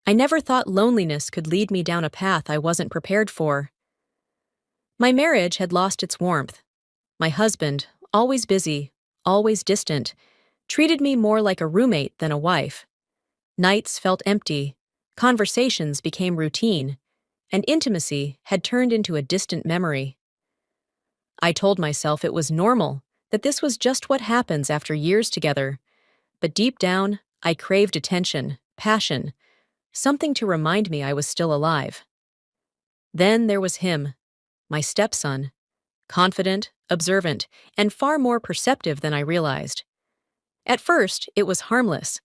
I never thought loneliness could lead me down a path I wasn't prepared for. My marriage had lost its warmth. My husband, always busy, always distant, treated me more like a roommate than a wife. Nights felt empty, conversations became routine, and intimacy had turned into a distant memory. I told myself it was normal, that this was just what happens after years together, but deep down, I craved attention, passion, something to remind me I was still alive. Then there was him, my stepson, confident, observant, and far more perceptive than I realized. At first, it was harmless.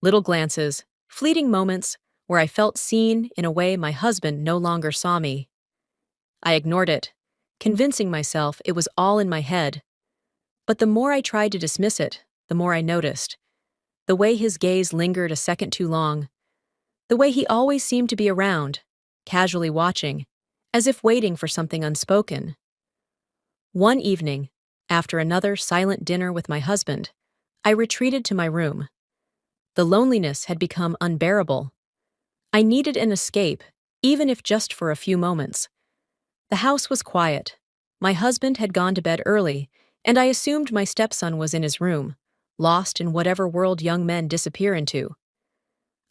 Little glances, fleeting moments where I felt seen in a way my husband no longer saw me. I ignored it, convincing myself it was all in my head. But the more I tried to dismiss it, the more I noticed. The way his gaze lingered a second too long. The way he always seemed to be around, casually watching, as if waiting for something unspoken. One evening, after another silent dinner with my husband, I retreated to my room. The loneliness had become unbearable. I needed an escape, even if just for a few moments. The house was quiet. My husband had gone to bed early, and I assumed my stepson was in his room, lost in whatever world young men disappear into.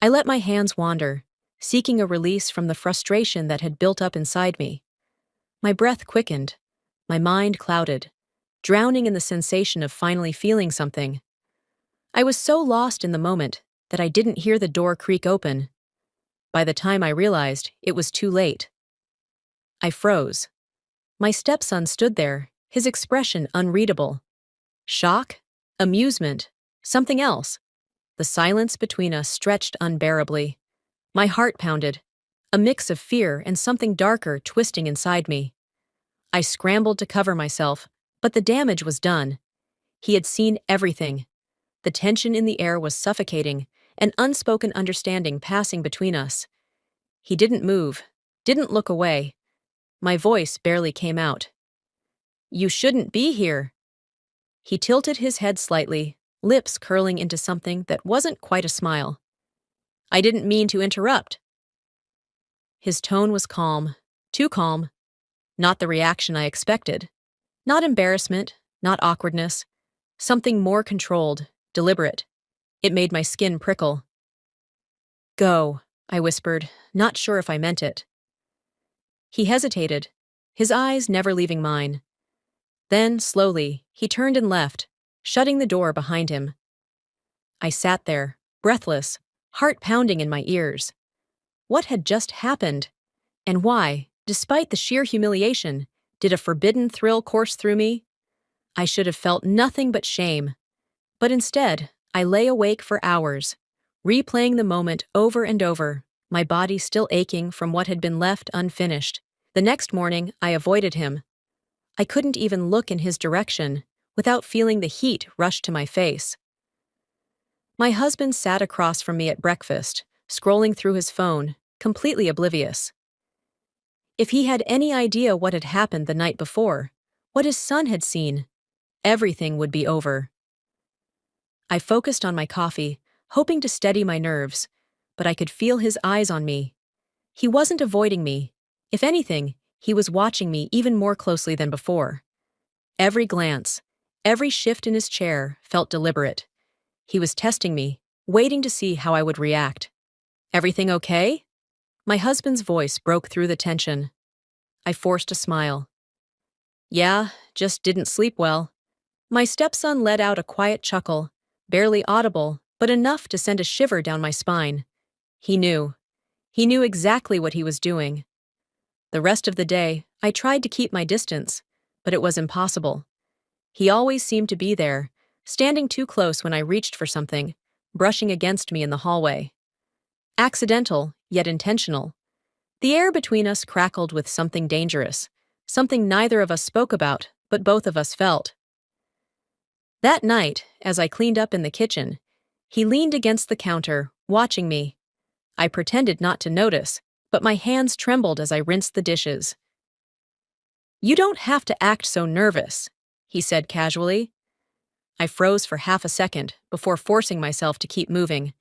I let my hands wander, seeking a release from the frustration that had built up inside me. My breath quickened, my mind clouded, drowning in the sensation of finally feeling something. I was so lost in the moment that I didn't hear the door creak open. By the time I realized, it was too late. I froze. My stepson stood there, his expression unreadable. Shock? Amusement? Something else? The silence between us stretched unbearably. My heart pounded, a mix of fear and something darker twisting inside me. I scrambled to cover myself, but the damage was done. He had seen everything. The tension in the air was suffocating, an unspoken understanding passing between us. He didn't move, didn't look away. My voice barely came out. "You shouldn't be here." He tilted his head slightly, lips curling into something that wasn't quite a smile. "I didn't mean to interrupt." His tone was calm, too calm. Not the reaction I expected. Not embarrassment, not awkwardness. Something more controlled, deliberate. It made my skin prickle. "Go," I whispered, not sure if I meant it. He hesitated, his eyes never leaving mine. Then, slowly, he turned and left, shutting the door behind him. I sat there, breathless, heart pounding in my ears. What had just happened? And why, despite the sheer humiliation, did a forbidden thrill course through me? I should have felt nothing but shame. But instead, I lay awake for hours, replaying the moment over and over, my body still aching from what had been left unfinished. The next morning, I avoided him. I couldn't even look in his direction without feeling the heat rush to my face. My husband sat across from me at breakfast, scrolling through his phone, completely oblivious. If he had any idea what had happened the night before, what his son had seen, everything would be over. I focused on my coffee, hoping to steady my nerves, but I could feel his eyes on me. He wasn't avoiding me. If anything, he was watching me even more closely than before. Every glance, every shift in his chair felt deliberate. He was testing me, waiting to see how I would react. "Everything okay?" My husband's voice broke through the tension. I forced a smile. "Yeah, just didn't sleep well." My stepson let out a quiet chuckle, barely audible, but enough to send a shiver down my spine. He knew. He knew exactly what he was doing. The rest of the day, I tried to keep my distance, but it was impossible. He always seemed to be there, standing too close when I reached for something, brushing against me in the hallway. Accidental, yet intentional. The air between us crackled with something dangerous, something neither of us spoke about, but both of us felt. That night, as I cleaned up in the kitchen, he leaned against the counter, watching me. I pretended not to notice, but my hands trembled as I rinsed the dishes. "You don't have to act so nervous," he said casually. I froze for half a second before forcing myself to keep moving.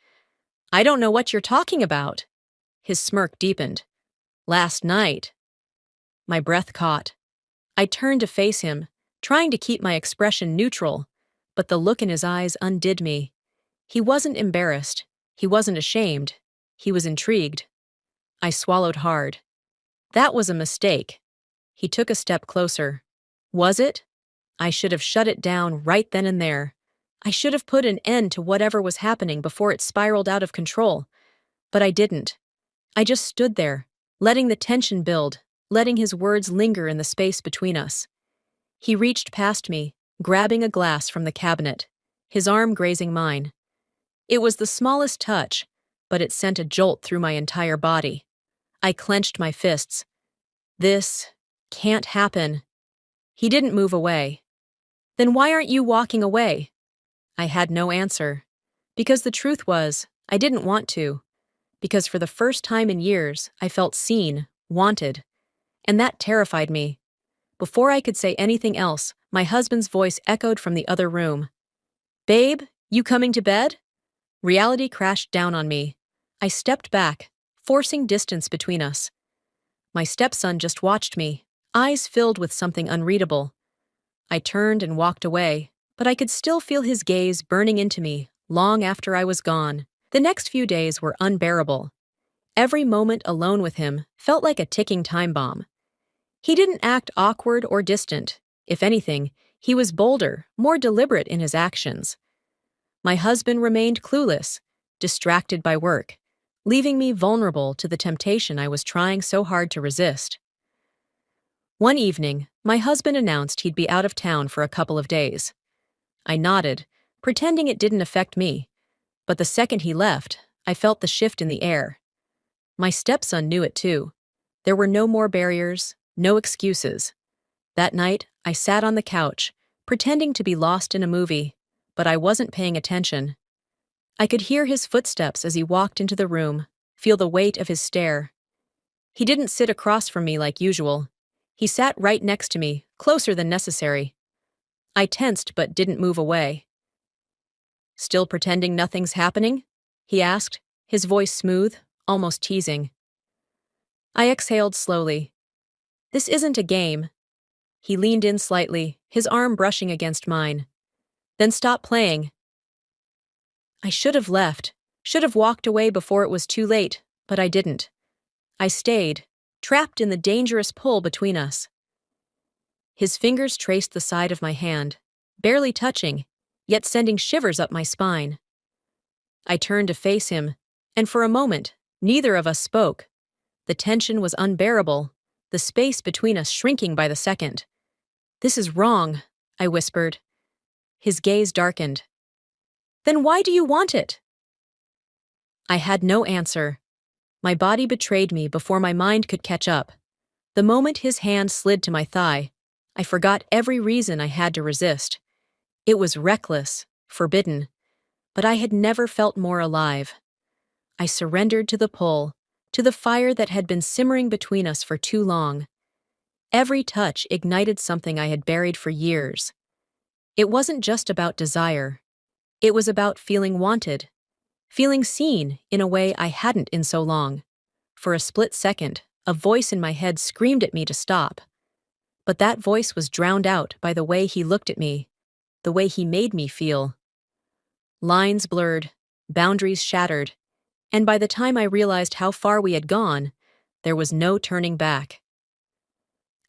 "I don't know what you're talking about." His smirk deepened. Last night. My breath caught. I turned to face him, trying to keep my expression neutral, but the look in his eyes undid me. He wasn't embarrassed. He wasn't ashamed. He was intrigued. I swallowed hard. That was a mistake. He took a step closer. Was it? I should have shut it down right then and there. I should have put an end to whatever was happening before it spiraled out of control. But I didn't. I just stood there, letting the tension build, letting his words linger in the space between us. He reached past me, grabbing a glass from the cabinet, his arm grazing mine. It was the smallest touch, but it sent a jolt through my entire body. I clenched my fists. This can't happen. He didn't move away. Then why aren't you walking away? I had no answer. Because the truth was, I didn't want to. Because for the first time in years, I felt seen, wanted. And that terrified me. Before I could say anything else, my husband's voice echoed from the other room. Babe, you coming to bed? Reality crashed down on me. I stepped back, forcing distance between us. My stepson just watched me, eyes filled with something unreadable. I turned and walked away, but I could still feel his gaze burning into me long after I was gone. The next few days were unbearable. Every moment alone with him felt like a ticking time bomb. He didn't act awkward or distant. If anything, he was bolder, more deliberate in his actions. My husband remained clueless, distracted by work, leaving me vulnerable to the temptation I was trying so hard to resist. One evening, my husband announced he'd be out of town for a couple of days. I nodded, pretending it didn't affect me, but the second he left, I felt the shift in the air. My stepson knew it too. There were no more barriers, no excuses. That night, I sat on the couch, pretending to be lost in a movie, but I wasn't paying attention. I could hear his footsteps as he walked into the room, feel the weight of his stare. He didn't sit across from me like usual. He sat right next to me, closer than necessary. I tensed but didn't move away. Still pretending nothing's happening? He asked, his voice smooth, almost teasing. I exhaled slowly. This isn't a game. He leaned in slightly, his arm brushing against mine. Then stopped playing. I should have left, should have walked away before it was too late, but I didn't. I stayed, trapped in the dangerous pull between us. His fingers traced the side of my hand, barely touching, yet sending shivers up my spine. I turned to face him, and for a moment, neither of us spoke. The tension was unbearable, the space between us shrinking by the second. This is wrong, I whispered. His gaze darkened. Then why do you want it? I had no answer. My body betrayed me before my mind could catch up. The moment his hand slid to my thigh, I forgot every reason I had to resist. It was reckless, forbidden, but I had never felt more alive. I surrendered to the pull, to the fire that had been simmering between us for too long. Every touch ignited something I had buried for years. It wasn't just about desire. It was about feeling wanted, feeling seen in a way I hadn't in so long. For a split second, a voice in my head screamed at me to stop. But that voice was drowned out by the way he looked at me, the way he made me feel. Lines blurred, boundaries shattered, and by the time I realized how far we had gone, there was no turning back.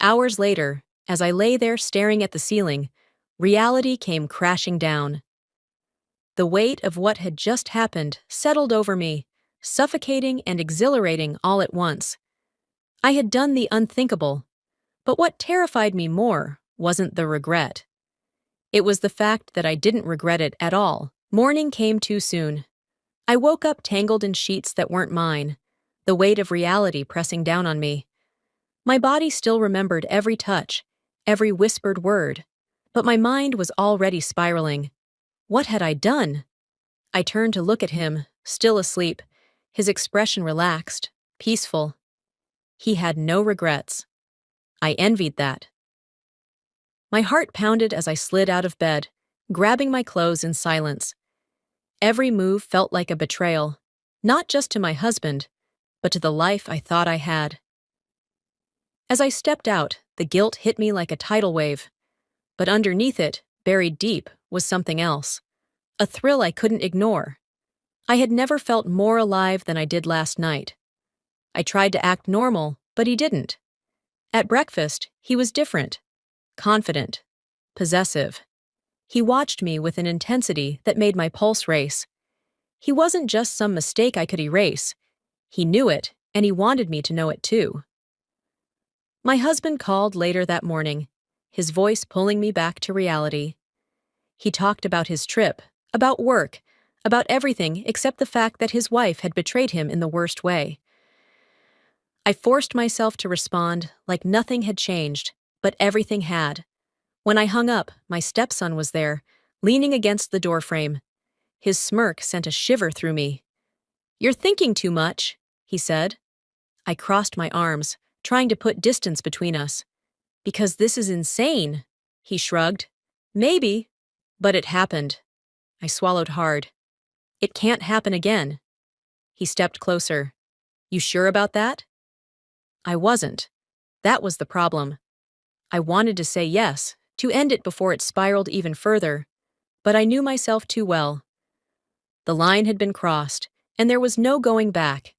Hours later, as I lay there staring at the ceiling, reality came crashing down. The weight of what had just happened settled over me, suffocating and exhilarating all at once. I had done the unthinkable, but what terrified me more wasn't the regret. It was the fact that I didn't regret it at all. Morning came too soon. I woke up tangled in sheets that weren't mine, the weight of reality pressing down on me. My body still remembered every touch, every whispered word, but my mind was already spiraling. What had I done? I turned to look at him, still asleep, his expression relaxed, peaceful. He had no regrets. I envied that. My heart pounded as I slid out of bed, grabbing my clothes in silence. Every move felt like a betrayal, not just to my husband, but to the life I thought I had. As I stepped out, the guilt hit me like a tidal wave. But underneath it, buried deep, was something else. A thrill I couldn't ignore. I had never felt more alive than I did last night. I tried to act normal, but he didn't. At breakfast, he was different. Confident. Possessive. He watched me with an intensity that made my pulse race. He wasn't just some mistake I could erase. He knew it, and he wanted me to know it too. My husband called later that morning, his voice pulling me back to reality. He talked about his trip, about work, about everything except the fact that his wife had betrayed him in the worst way. I forced myself to respond like nothing had changed, but everything had. When I hung up, my stepson was there, leaning against the doorframe. His smirk sent a shiver through me. "You're thinking too much," he said. I crossed my arms, trying to put distance between us. "Because this is insane," he shrugged. "Maybe, but it happened." I swallowed hard. "It can't happen again." He stepped closer. "You sure about that?" I wasn't. That was the problem. I wanted to say yes, to end it before it spiraled even further, but I knew myself too well. The line had been crossed, and there was no going back.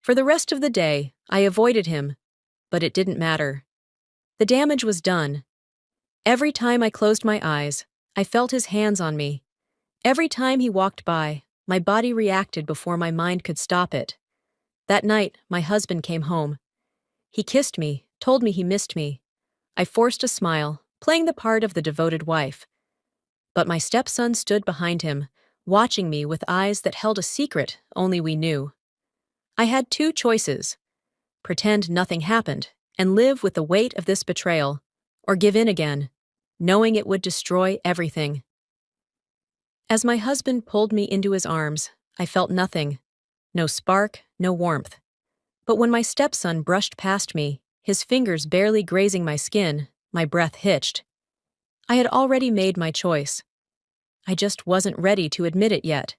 For the rest of the day, I avoided him, but it didn't matter. The damage was done. Every time I closed my eyes, I felt his hands on me. Every time he walked by, my body reacted before my mind could stop it. That night, my husband came home. He kissed me, told me he missed me. I forced a smile, playing the part of the devoted wife. But my stepson stood behind him, watching me with eyes that held a secret only we knew. I had two choices: pretend nothing happened and live with the weight of this betrayal, or give in again, knowing it would destroy everything. As my husband pulled me into his arms, I felt nothing. No spark, no warmth. But when my stepson brushed past me, his fingers barely grazing my skin, my breath hitched. I had already made my choice. I just wasn't ready to admit it yet.